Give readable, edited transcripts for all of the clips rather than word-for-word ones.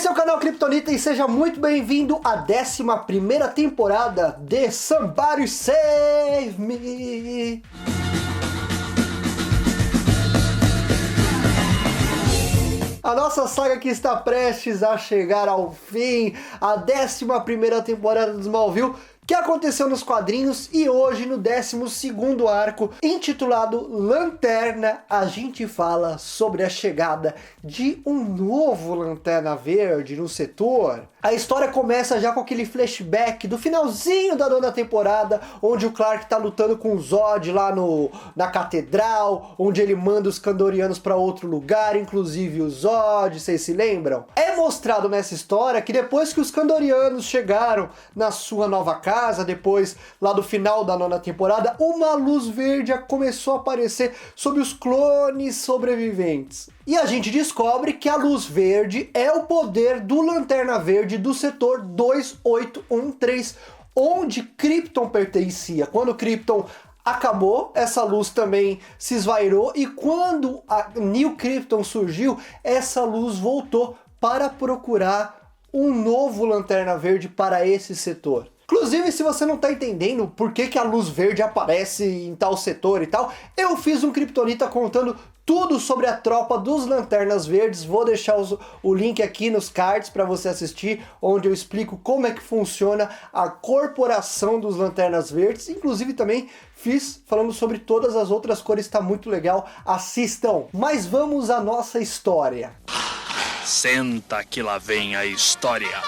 Esse é o canal Kryptonita e seja muito bem-vindo à 11ª temporada de Somebody Save Me! A nossa saga que está prestes a chegar ao fim, a 11ª temporada do Smallville, que aconteceu nos quadrinhos, e hoje no 12º arco, intitulado Lanterna, a gente fala sobre a chegada de um novo Lanterna Verde no setor. A história começa já com aquele flashback do finalzinho da 9ª temporada, onde o Clark tá lutando com o Zod lá na catedral, onde ele manda os Kandorianos para outro lugar, inclusive o Zod, vocês se lembram? É mostrado nessa história que depois que os Kandorianos chegaram na sua nova casa, depois lá do final da 9ª temporada, uma luz verde começou a aparecer sobre os clones sobreviventes. E a gente descobre que a luz verde é o poder do Lanterna Verde do setor 2813, onde Krypton pertencia. Quando Krypton acabou, essa luz também se esvairou, e quando a New Krypton surgiu, essa luz voltou para procurar um novo Lanterna Verde para esse setor. Inclusive, se você não tá entendendo por que a luz verde aparece em tal setor e tal, eu fiz um Kryptonita contando tudo sobre a tropa dos Lanternas Verdes. Vou deixar o link aqui nos cards para você assistir, onde eu explico como é que funciona a corporação dos Lanternas Verdes. Inclusive também fiz falando sobre todas as outras cores, tá muito legal, assistam. Mas vamos à nossa história. Senta que lá vem a história.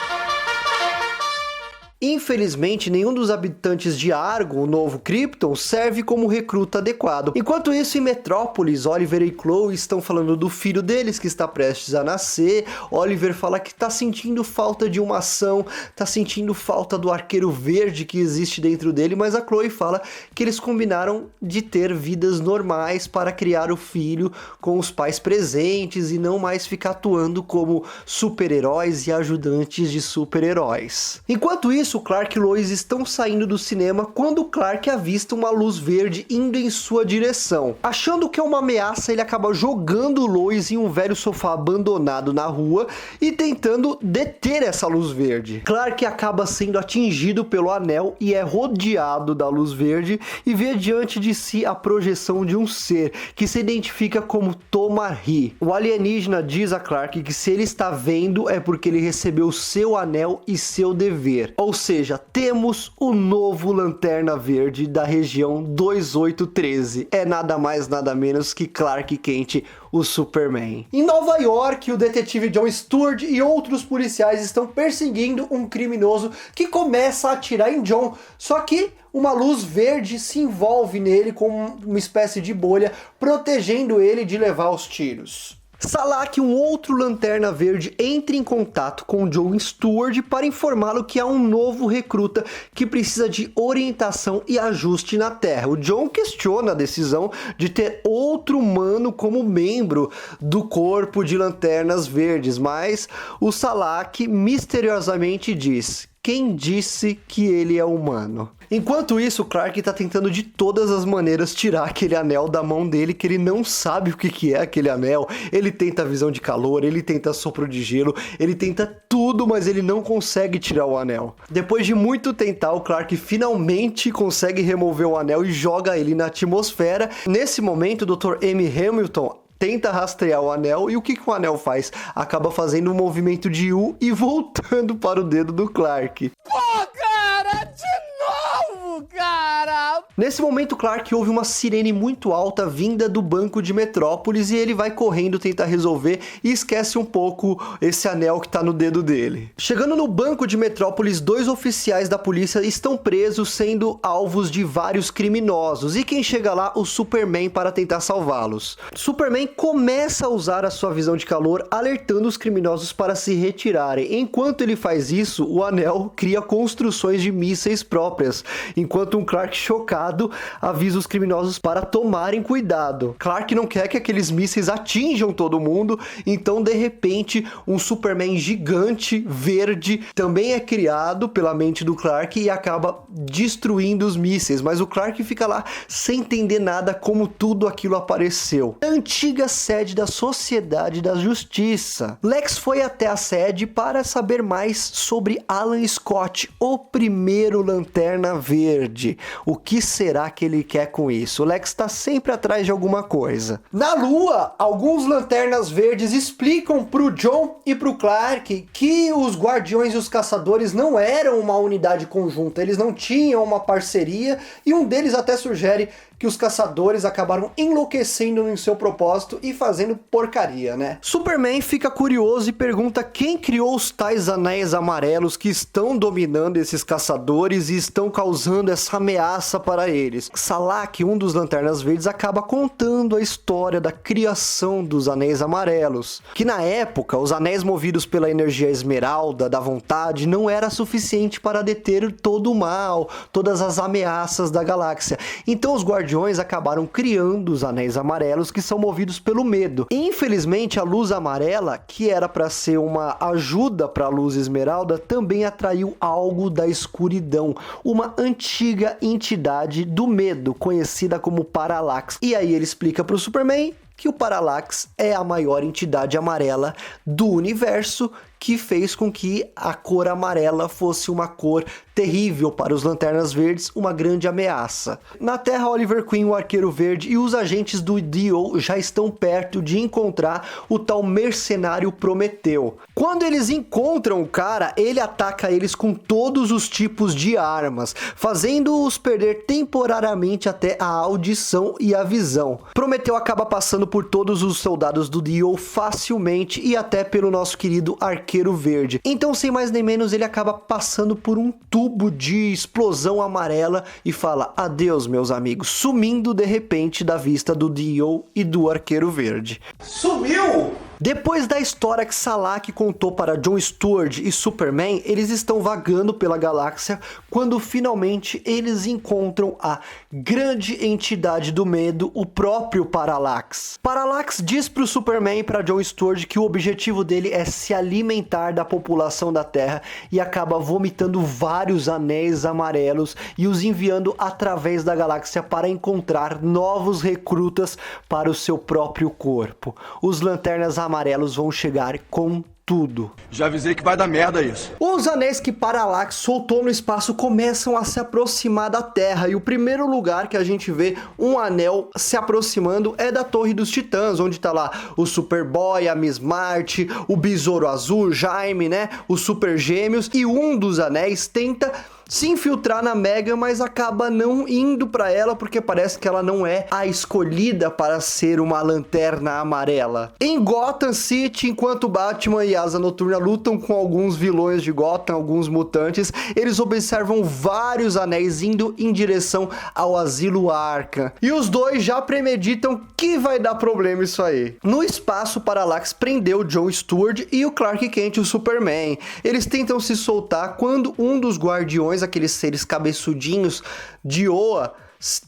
Infelizmente, nenhum dos habitantes de Argo, o novo Krypton, serve como recruta adequado. Enquanto isso, em Metrópolis, Oliver e Chloe estão falando do filho deles que está prestes a nascer. Oliver fala que está sentindo falta de uma ação, está sentindo falta do arqueiro verde que existe dentro dele, mas a Chloe fala que eles combinaram de ter vidas normais para criar o filho com os pais presentes e não mais ficar atuando como super-heróis e ajudantes de super-heróis. Enquanto isso, Clark e Lois estão saindo do cinema quando Clark avista uma luz verde indo em sua direção. Achando que é uma ameaça, ele acaba jogando Lois em um velho sofá abandonado na rua e tentando deter essa luz verde. Clark acaba sendo atingido pelo anel e é rodeado da luz verde e vê diante de si a projeção de um ser que se identifica como Tomar-Hi. O alienígena diz a Clark que se ele está vendo é porque ele recebeu seu anel e seu dever. Ou seja, temos o novo Lanterna Verde da região 2813. É nada mais, nada menos que Clark Kent, o Superman. Em Nova York, o detetive John Stewart e outros policiais estão perseguindo um criminoso que começa a atirar em John, só que uma luz verde se envolve nele com uma espécie de bolha, protegendo ele de levar os tiros. Salak, um outro Lanterna Verde, entra em contato com John Stewart para informá-lo que há um novo recruta que precisa de orientação e ajuste na Terra. O John questiona a decisão de ter outro humano como membro do corpo de Lanternas Verdes, mas o Salak misteriosamente diz: quem disse que ele é humano? Enquanto isso, Clark está tentando de todas as maneiras tirar aquele anel da mão dele, que ele não sabe o que é aquele anel. Ele tenta a visão de calor, ele tenta sopro de gelo, ele tenta tudo, mas ele não consegue tirar o anel. Depois de muito tentar, o Clark finalmente consegue remover o anel e joga ele na atmosfera. Nesse momento, o Dr. M. Hamilton tenta rastrear o anel, e o que o anel faz? Acaba fazendo um movimento de U e voltando para o dedo do Clark. Pô, cara, de novo, cara! Nesse momento, Clark ouve uma sirene muito alta vinda do banco de Metrópolis e ele vai correndo tentar resolver e esquece um pouco esse anel que tá no dedo dele. Chegando no banco de Metrópolis, 2 oficiais da polícia estão presos, sendo alvos de vários criminosos, e quem chega lá? O Superman, para tentar salvá-los. Superman começa a usar a sua visão de calor, alertando os criminosos para se retirarem. Enquanto ele faz isso, o anel cria construções de mísseis próprias, enquanto um Clark chocado desesperado, avisa os criminosos para tomarem cuidado. Clark não quer que aqueles mísseis atinjam todo mundo, então de repente um Superman gigante, verde, também é criado pela mente do Clark e acaba destruindo os mísseis, mas o Clark fica lá sem entender nada como tudo aquilo apareceu. A antiga sede da Sociedade da Justiça. Lex foi até a sede para saber mais sobre Alan Scott, o primeiro Lanterna Verde. O que será que ele quer com isso? O Lex está sempre atrás de alguma coisa. Na Lua, alguns Lanternas Verdes explicam pro John e pro Clark que os Guardiões e os Caçadores não eram uma unidade conjunta, eles não tinham uma parceria, e um deles até sugere que os caçadores acabaram enlouquecendo em seu propósito e fazendo porcaria, né? Superman fica curioso e pergunta quem criou os tais anéis amarelos que estão dominando esses caçadores e estão causando essa ameaça para eles. Salak, um dos Lanternas Verdes, acaba contando a história da criação dos anéis amarelos, que na época os anéis movidos pela energia esmeralda da vontade não era suficiente para deter todo o mal, todas as ameaças da galáxia. Então os Guardiões acabaram criando os anéis amarelos, que são movidos pelo medo. Infelizmente, a luz amarela, que era para ser uma ajuda para a luz esmeralda, também atraiu algo da escuridão, uma antiga entidade do medo, conhecida como Parallax. E aí ele explica para o Superman que o Parallax é a maior entidade amarela do universo, que fez com que a cor amarela fosse uma cor terrível para os Lanternas Verdes, uma grande ameaça. Na Terra, Oliver Queen, o Arqueiro Verde, e os agentes do DO já estão perto de encontrar o tal mercenário Prometeu. Quando eles encontram o cara, ele ataca eles com todos os tipos de armas, fazendo-os perder temporariamente até a audição e a visão. Prometeu acaba passando por todos os soldados do DO facilmente e até pelo nosso querido Arqueiro Verde. Então, sem mais nem menos, ele acaba passando por um tubo de explosão amarela e fala adeus, meus amigos, sumindo de repente da vista do DO e do Arqueiro Verde. Sumiu! Depois da história que Salak contou para John Stewart e Superman, eles estão vagando pela galáxia quando finalmente eles encontram a grande entidade do medo, o próprio Parallax. Parallax diz para o Superman e para John Stewart que o objetivo dele é se alimentar da população da Terra e acaba vomitando vários anéis amarelos e os enviando através da galáxia para encontrar novos recrutas para o seu próprio corpo. Os Lanternas Amarelos vão chegar com tudo. Já avisei que vai dar merda isso. Os anéis que Parallax soltou no espaço começam a se aproximar da Terra, e o primeiro lugar que a gente vê um anel se aproximando é da Torre dos Titãs, onde tá lá o Superboy, a Miss Marty, o Besouro Azul, Jaime, né, os Super Gêmeos, e um dos anéis tenta se infiltrar na Megan, mas acaba não indo para ela porque parece que ela não é a escolhida para ser uma lanterna amarela. Em Gotham City, enquanto Batman e Asa Noturna lutam com alguns vilões de Gotham, alguns mutantes, eles observam vários anéis indo em direção ao Asilo Arkham. E os dois já premeditam que vai dar problema isso aí. No espaço, Parallax prendeu John Stewart e o Clark Kent, o Superman. Eles tentam se soltar quando um dos Guardiões, aqueles seres cabeçudinhos de Oa,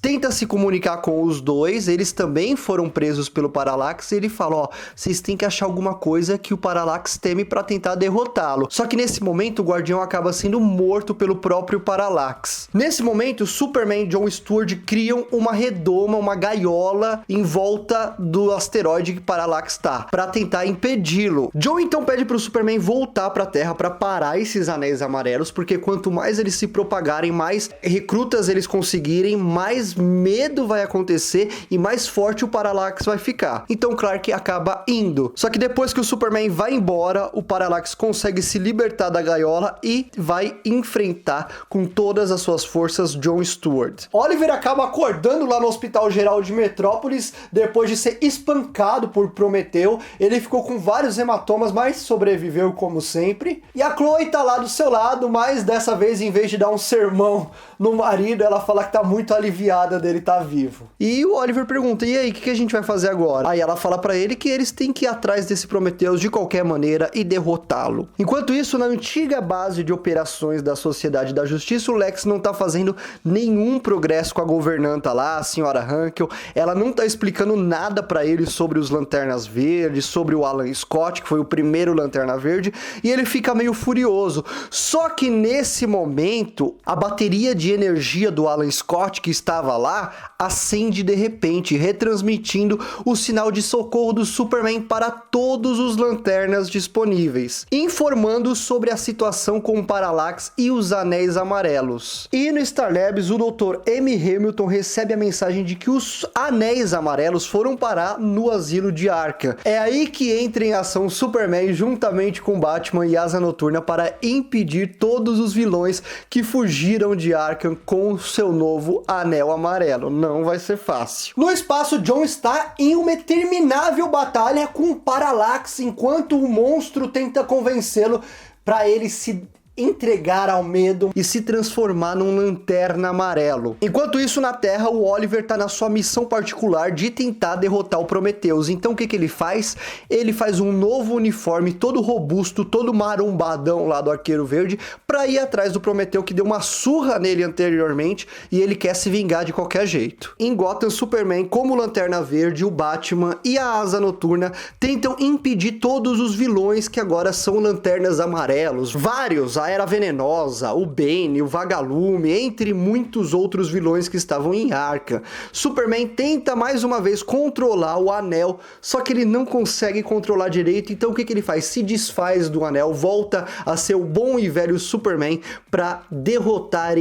tenta se comunicar com os dois. Eles também foram presos pelo Parallax. Ele fala, ó, vocês têm que achar alguma coisa que o Parallax teme para tentar derrotá-lo. Só que nesse momento o Guardião acaba sendo morto pelo próprio Parallax. Nesse momento, Superman e John Stewart criam uma redoma, uma gaiola em volta do asteroide que Parallax tá, para tentar impedi-lo. John então pede pro Superman voltar pra Terra para parar esses anéis amarelos, porque quanto mais eles se propagarem, mais recrutas eles conseguirem, mais medo vai acontecer e mais forte o Parallax vai ficar. Então Clark acaba indo. Só que depois que o Superman vai embora, o Parallax consegue se libertar da gaiola e vai enfrentar com todas as suas forças John Stewart. Oliver acaba acordando lá no Hospital Geral de Metrópolis depois de ser espancado por Prometeu. Ele ficou com vários hematomas, mas sobreviveu como sempre. E a Chloe tá lá do seu lado, mas dessa vez, em vez de dar um sermão no marido, ela fala que tá muito aliviada aliviada dele estar vivo. E o Oliver pergunta, e aí, o que a gente vai fazer agora? Aí ela fala pra ele que eles têm que ir atrás desse Prometheus de qualquer maneira e derrotá-lo. Enquanto isso, na antiga base de operações da Sociedade da Justiça, o Lex não tá fazendo nenhum progresso com a governanta lá, a senhora Hankel. Ela não tá explicando nada pra ele sobre os Lanternas Verdes, sobre o Alan Scott, que foi o primeiro Lanterna Verde, e ele fica meio furioso. Só que nesse momento, a bateria de energia do Alan Scott, que estava lá, acende de repente, retransmitindo o sinal de socorro do Superman para todos os lanternas disponíveis, informando sobre a situação com o Parallax e os Anéis Amarelos. E no Star Labs, o Dr. M. Hamilton recebe a mensagem de que os Anéis Amarelos foram parar no asilo de Arkham. É aí que entra em ação o Superman juntamente com Batman e Asa Noturna para impedir todos os vilões que fugiram de Arkham com o seu novo Anel Amarelo. Não vai ser fácil. No espaço, John está em uma interminável batalha com o Parallax, enquanto o monstro tenta convencê-lo para ele se entregar ao medo e se transformar num Lanterna Amarelo. Enquanto isso, na Terra, o Oliver tá na sua missão particular de tentar derrotar o Prometheus. Então o que ele faz? Ele faz um novo uniforme todo robusto, todo marombadão lá do Arqueiro Verde, pra ir atrás do Prometeu, que deu uma surra nele anteriormente, e ele quer se vingar de qualquer jeito. Em Gotham, Superman, como Lanterna Verde, o Batman e a Asa Noturna tentam impedir todos os vilões que agora são Lanternas Amarelos. Vários, a Era Venenosa, o Bane, o Vagalume, entre muitos outros vilões que estavam em Arkham. Superman tenta mais uma vez controlar o anel, só que ele não consegue controlar direito, então o que ele faz? Se desfaz do anel, volta a ser o bom e velho Superman para derrotar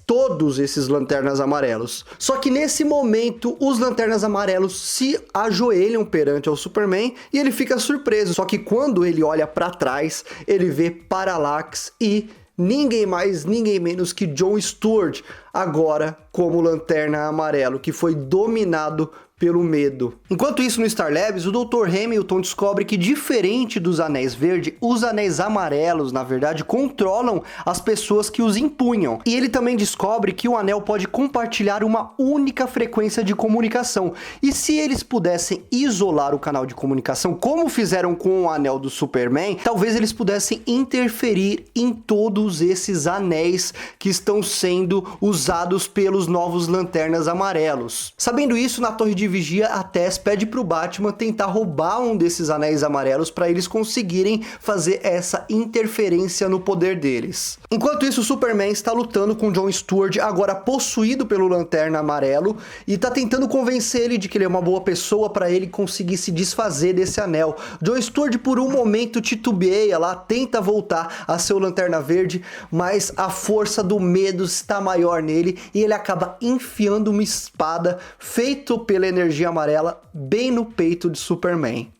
todos esses Lanternas Amarelos. Só que nesse momento, os Lanternas Amarelos se ajoelham perante ao Superman e ele fica surpreso, só que quando ele olha para trás, ele vê Parallax e ninguém mais, ninguém menos que John Stewart, agora como Lanterna Amarelo, que foi dominado pelo medo. Enquanto isso, no Star Labs, o Dr. Hamilton descobre que, diferente dos Anéis Verdes, os Anéis Amarelos, na verdade, controlam as pessoas que os empunham. E ele também descobre que o anel pode compartilhar uma única frequência de comunicação. E se eles pudessem isolar o canal de comunicação, como fizeram com o anel do Superman, talvez eles pudessem interferir em todos esses anéis que estão sendo usados pelos novos Lanternas Amarelos. Sabendo isso, na Torre de Vigia, a Tess pede pro Batman tentar roubar um desses Anéis Amarelos para eles conseguirem fazer essa interferência no poder deles. Enquanto isso, o Superman está lutando com John Stewart, agora possuído pelo Lanterna Amarelo, e tá tentando convencer ele de que ele é uma boa pessoa para ele conseguir se desfazer desse anel. John Stewart por um momento titubeia lá, tenta voltar a ser o Lanterna Verde, mas a força do medo está maior nele e ele acaba enfiando uma espada feita pela energia amarela bem no peito de Superman.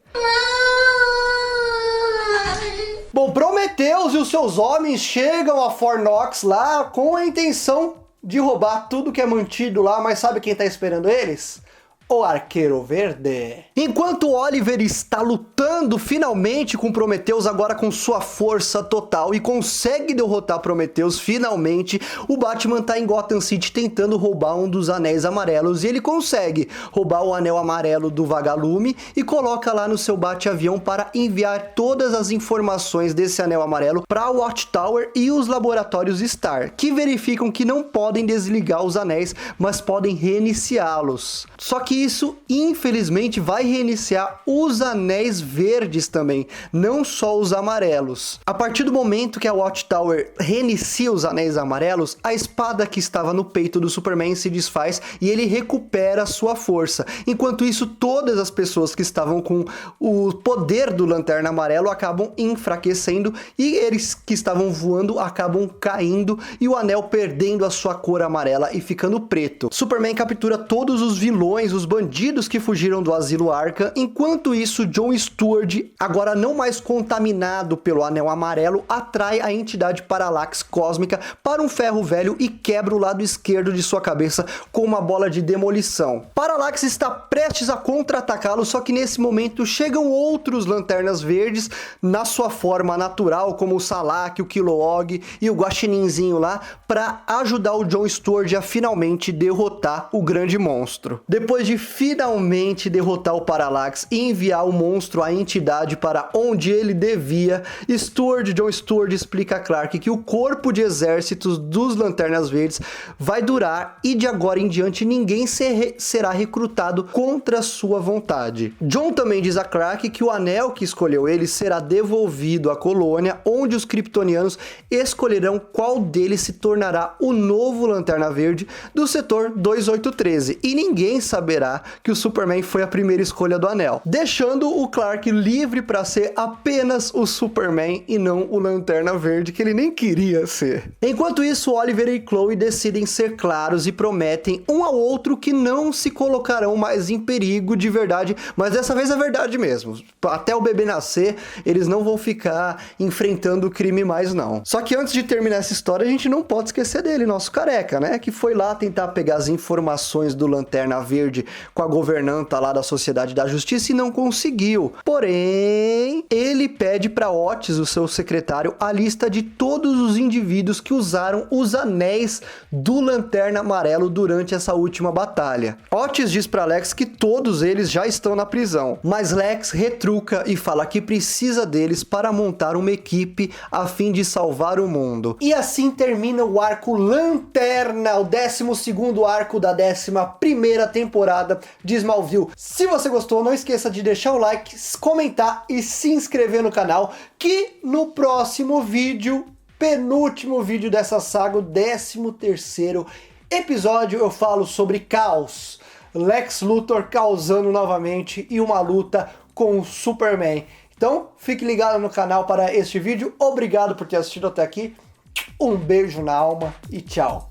Bom, Prometheus e os seus homens chegam a Fornox lá com a intenção de roubar tudo que é mantido lá, mas sabe quem tá esperando eles? O Arqueiro Verde. Enquanto Oliver está lutando finalmente com Prometheus, agora com sua força total, e consegue derrotar Prometheus finalmente, o Batman tá em Gotham City tentando roubar um dos Anéis Amarelos, e ele consegue roubar o Anel Amarelo do Vagalume e coloca lá no seu bate-avião para enviar todas as informações desse Anel Amarelo para o Watchtower e os laboratórios Star, que verificam que não podem desligar os anéis, mas podem reiniciá-los. Só que isso, infelizmente, vai reiniciar os Anéis Verdes também, não só os amarelos. A partir do momento que a Watchtower reinicia os Anéis Amarelos, a espada que estava no peito do Superman se desfaz e ele recupera sua força. Enquanto isso, todas as pessoas que estavam com o poder do Lanterna Amarelo acabam enfraquecendo e eles que estavam voando acabam caindo e o anel perdendo a sua cor amarela e ficando preto. Superman captura todos os vilões, os dos bandidos que fugiram do asilo Arkham. Enquanto isso, John Stewart, agora não mais contaminado pelo Anel Amarelo, atrai a entidade Parallax Cósmica para um ferro velho e quebra o lado esquerdo de sua cabeça com uma bola de demolição. Parallax está prestes a contra-atacá-lo, só que nesse momento chegam outros Lanternas Verdes na sua forma natural, como o Salak, o Kilowog e o Guaxininzinho lá, para ajudar o John Stewart a finalmente derrotar o grande monstro. Depois de finalmente derrotar o Parallax e enviar o monstro, a entidade, para onde ele devia, John Stewart explica a Clark que o corpo de exércitos dos Lanternas Verdes vai durar e de agora em diante ninguém será recrutado contra sua vontade. John também diz a Clark que o anel que escolheu ele será devolvido à colônia, onde os kryptonianos escolherão qual deles se tornará o novo Lanterna Verde do setor 2813, e ninguém saberá que o Superman foi a primeira escolha do anel, deixando o Clark livre para ser apenas o Superman e não o Lanterna Verde que ele nem queria ser. Enquanto isso, Oliver e Chloe decidem ser claros e prometem um ao outro que não se colocarão mais em perigo de verdade, mas dessa vez é verdade mesmo. Até o bebê nascer, eles não vão ficar enfrentando o crime mais não. Só que antes de terminar essa história, a gente não pode esquecer dele, nosso careca, né? Que foi lá tentar pegar as informações do Lanterna Verde com a governanta lá da Sociedade da Justiça e não conseguiu. Porém, ele pede para Otis, o seu secretário, a lista de todos os indivíduos que usaram os anéis do Lanterna Amarelo durante essa última batalha. Otis diz para Lex que todos eles já estão na prisão, mas Lex retruca e fala que precisa deles para montar uma equipe a fim de salvar o mundo. E assim termina o arco Lanterna, o 12º arco da 11ª temporada de Smallville. Se você gostou, não esqueça de deixar o like, comentar e se inscrever no canal, que no próximo vídeo, penúltimo vídeo dessa saga, o 13º episódio, eu falo sobre caos. Lex Luthor causando novamente e uma luta com o Superman. Então, fique ligado no canal para este vídeo. Obrigado por ter assistido até aqui. Um beijo na alma e tchau.